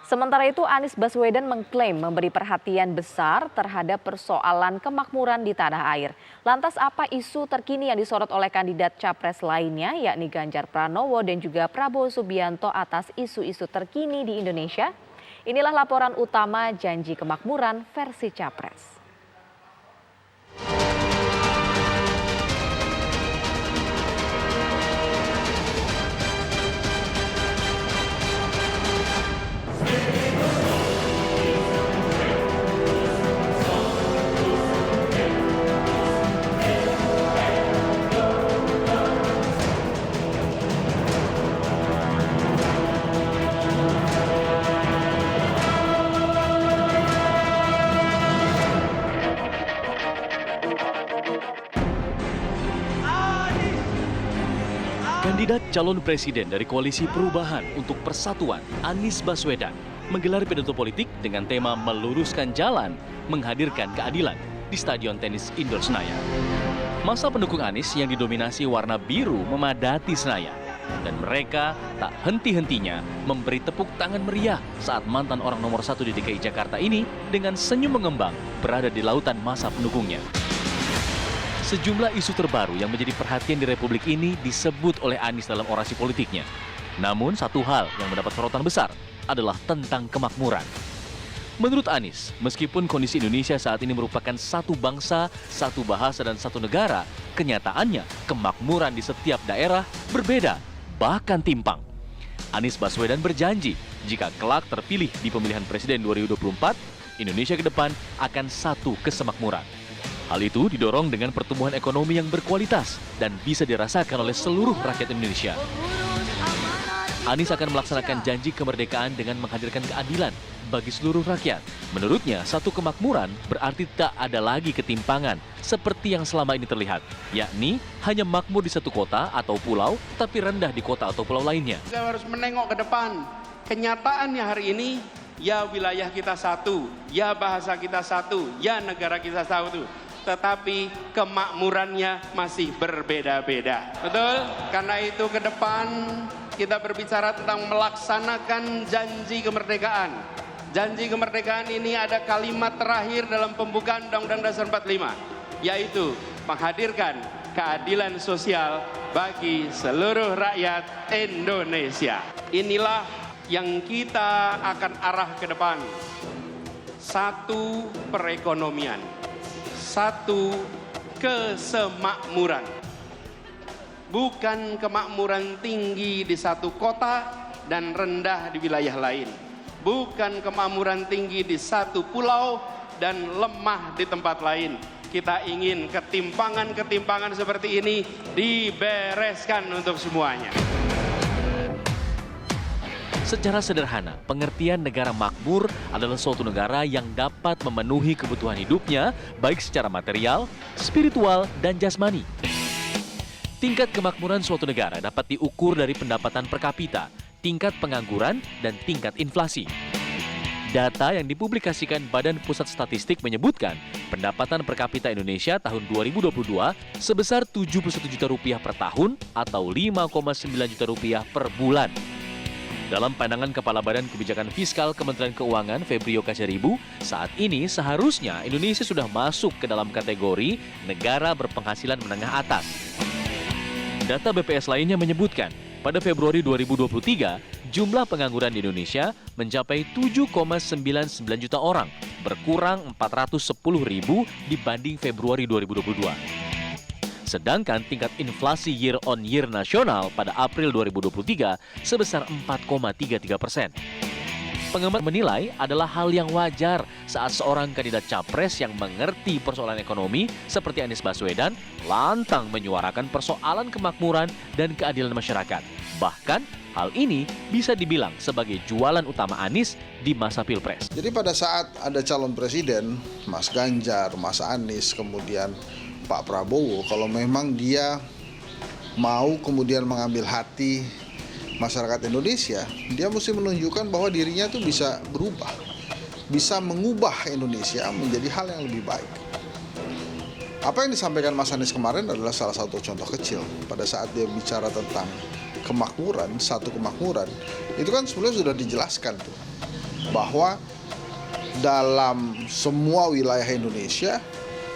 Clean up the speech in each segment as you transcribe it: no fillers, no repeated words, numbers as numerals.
Sementara itu Anies Baswedan mengklaim memberi perhatian besar terhadap persoalan kemakmuran di tanah air. Lantas apa isu terkini yang disorot oleh kandidat capres lainnya yakni Ganjar Pranowo dan juga Prabowo Subianto atas isu-isu terkini di Indonesia? Inilah laporan utama Janji Kemakmuran versi Capres. Kandidat calon presiden dari Koalisi Perubahan untuk Persatuan, Anies Baswedan, menggelar pidato politik dengan tema meluruskan jalan, menghadirkan keadilan di Stadion Tenis Indoor Senayan. Masa pendukung Anies yang didominasi warna biru memadati Senayan. Dan mereka tak henti-hentinya memberi tepuk tangan meriah saat mantan orang nomor 1 di DKI Jakarta ini dengan senyum mengembang berada di lautan masa pendukungnya. Sejumlah isu terbaru yang menjadi perhatian di Republik ini disebut oleh Anies dalam orasi politiknya. Namun satu hal yang mendapat sorotan besar adalah tentang kemakmuran. Menurut Anies, meskipun kondisi Indonesia saat ini merupakan satu bangsa, satu bahasa, dan satu negara, kenyataannya kemakmuran di setiap daerah berbeda, bahkan timpang. Anies Baswedan berjanji jika kelak terpilih di pemilihan presiden 2024, Indonesia ke depan akan satu kesemakmuran. Hal itu didorong dengan pertumbuhan ekonomi yang berkualitas dan bisa dirasakan oleh seluruh rakyat Indonesia. Anies akan melaksanakan janji kemerdekaan dengan menghadirkan keadilan bagi seluruh rakyat. Menurutnya, satu kemakmuran berarti tak ada lagi ketimpangan seperti yang selama ini terlihat, yakni hanya makmur di satu kota atau pulau, tapi rendah di kota atau pulau lainnya. Kita harus menengok ke depan. Kenyataannya hari ini, ya wilayah kita satu, ya bahasa kita satu, ya negara kita satu. Tetapi kemakmurannya masih berbeda-beda. Betul? Karena itu ke depan kita berbicara tentang melaksanakan janji kemerdekaan. Janji kemerdekaan ini ada kalimat terakhir dalam pembukaan Undang-Undang Dasar 45, yaitu menghadirkan keadilan sosial bagi seluruh rakyat Indonesia. Inilah yang kita akan arah ke depan. Satu perekonomian. Satu kesemakmuran. Bukan kemakmuran tinggi di satu kota dan rendah di wilayah lain. Bukan kemakmuran tinggi di satu pulau dan lemah di tempat lain. Kita ingin ketimpangan-ketimpangan seperti ini dibereskan untuk semuanya. Secara sederhana, pengertian negara makmur adalah suatu negara yang dapat memenuhi kebutuhan hidupnya, baik secara material, spiritual, dan jasmani. Tingkat kemakmuran suatu negara dapat diukur dari pendapatan per kapita, tingkat pengangguran, dan tingkat inflasi. Data yang dipublikasikan Badan Pusat Statistik menyebutkan pendapatan per kapita Indonesia tahun 2022 sebesar Rp71 juta per tahun atau Rp5,9 juta per bulan. Dalam pandangan Kepala Badan Kebijakan Fiskal Kementerian Keuangan Febrio Kacaribu, saat ini seharusnya Indonesia sudah masuk ke dalam kategori negara berpenghasilan menengah atas. Data BPS lainnya menyebutkan, pada Februari 2023, jumlah pengangguran di Indonesia mencapai 7,99 juta orang, berkurang 410.000 dibanding Februari 2022. Sedangkan tingkat inflasi year on year nasional pada April 2023 sebesar 4,33%. Pengamat menilai adalah hal yang wajar saat seorang kandidat capres yang mengerti persoalan ekonomi seperti Anies Baswedan lantang menyuarakan persoalan kemakmuran dan keadilan masyarakat. Bahkan hal ini bisa dibilang sebagai jualan utama Anies di masa Pilpres. Jadi pada saat ada calon presiden, Mas Ganjar, Mas Anies, kemudian Pak Prabowo, kalau memang dia mau kemudian mengambil hati masyarakat Indonesia, dia mesti menunjukkan bahwa dirinya tuh bisa berubah, bisa mengubah Indonesia menjadi hal yang lebih baik. Apa yang disampaikan Mas Anies kemarin adalah salah satu contoh kecil. Pada saat dia bicara tentang kemakmuran, satu kemakmuran, itu kan sebenarnya sudah dijelaskan tuh. bahwa dalam semua wilayah Indonesia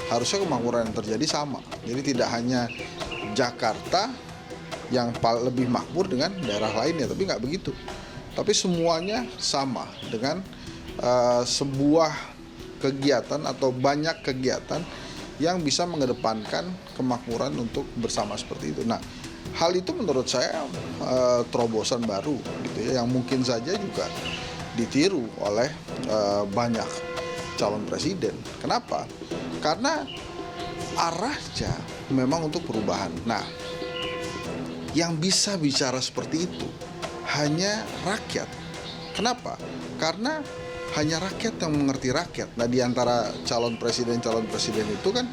harusnya kemakmuran yang terjadi sama. Jadi tidak hanya Jakarta yang lebih makmur dengan daerah lainnya, tapi nggak begitu. Tapi semuanya sama dengan sebuah kegiatan atau banyak kegiatan yang bisa mengedepankan kemakmuran untuk bersama seperti itu. Nah, hal itu menurut saya terobosan baru gitu ya, yang mungkin saja juga ditiru oleh banyak calon presiden. Kenapa? Karena arahnya memang untuk perubahan. Nah, yang bisa bicara seperti itu hanya rakyat. Kenapa? Karena hanya rakyat yang mengerti rakyat. Nah, di antara calon presiden itu kan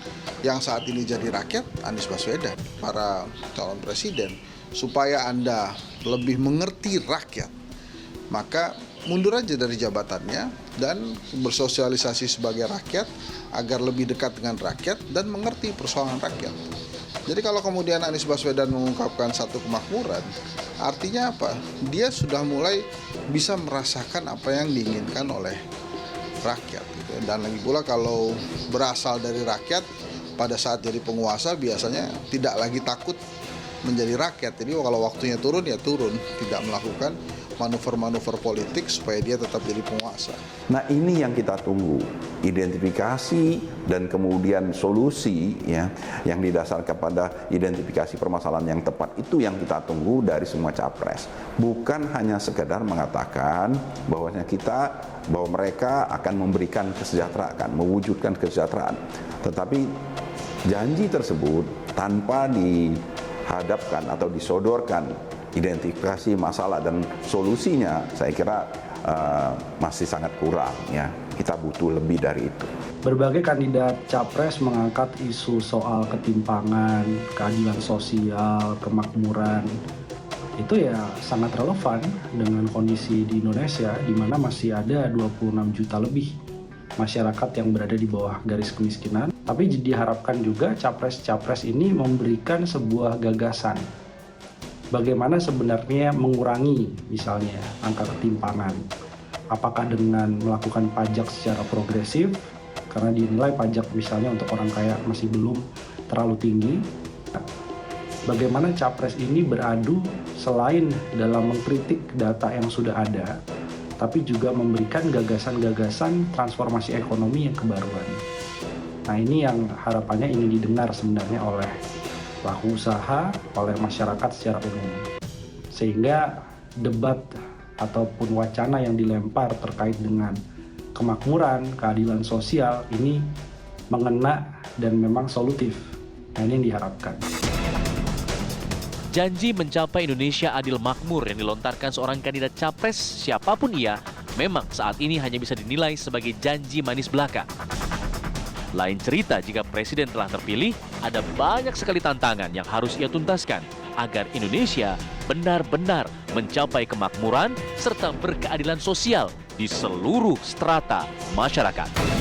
yang saat ini jadi rakyat Anies Baswedan, para calon presiden. Supaya Anda lebih mengerti rakyat, maka mundur aja dari jabatannya dan bersosialisasi sebagai rakyat agar lebih dekat dengan rakyat dan mengerti persoalan rakyat. Jadi kalau kemudian Anies Baswedan mengungkapkan satu kemakmuran, artinya apa? Dia sudah mulai bisa merasakan apa yang diinginkan oleh rakyat gitu. Dan lagi pula kalau berasal dari rakyat, pada saat jadi penguasa biasanya tidak lagi takut menjadi rakyat. Jadi kalau waktunya turun ya turun, tidak melakukan manuver-manuver politik supaya dia tetap jadi penguasa. Nah, ini yang kita tunggu, identifikasi dan kemudian solusi ya yang didasarkan pada identifikasi permasalahan yang tepat, itu yang kita tunggu dari semua capres. Bukan hanya sekedar mengatakan bahwa mereka akan memberikan kesejahteraan, mewujudkan kesejahteraan. Tetapi janji tersebut tanpa dihadapkan atau disodorkan identifikasi masalah dan solusinya, saya kira masih sangat kurang ya. Kita butuh lebih dari itu. Berbagai kandidat capres mengangkat isu soal ketimpangan, keadilan sosial, kemakmuran. Itu ya sangat relevan dengan kondisi di Indonesia di mana masih ada 26 juta lebih masyarakat yang berada di bawah garis kemiskinan. Tapi diharapkan juga capres-capres ini memberikan sebuah gagasan bagaimana sebenarnya mengurangi misalnya angka ketimpangan. Apakah dengan melakukan pajak secara progresif, karena dinilai pajak misalnya untuk orang kaya masih belum terlalu tinggi. Bagaimana capres ini beradu selain dalam mengkritik data yang sudah ada, tapi juga memberikan gagasan-gagasan transformasi ekonomi yang kebaruan. Nah, ini yang harapannya ingin didengar sebenarnya oleh pelaku usaha, oleh masyarakat secara umum. Sehingga debat ataupun wacana yang dilempar terkait dengan kemakmuran, keadilan sosial ini mengena dan memang solutif. Nah, ini yang diharapkan. Janji mencapai Indonesia adil makmur yang dilontarkan seorang kandidat capres siapapun ia, memang saat ini hanya bisa dinilai sebagai janji manis belaka. Lain cerita jika presiden telah terpilih, ada banyak sekali tantangan yang harus ia tuntaskan agar Indonesia benar-benar mencapai kemakmuran serta berkeadilan sosial di seluruh strata masyarakat.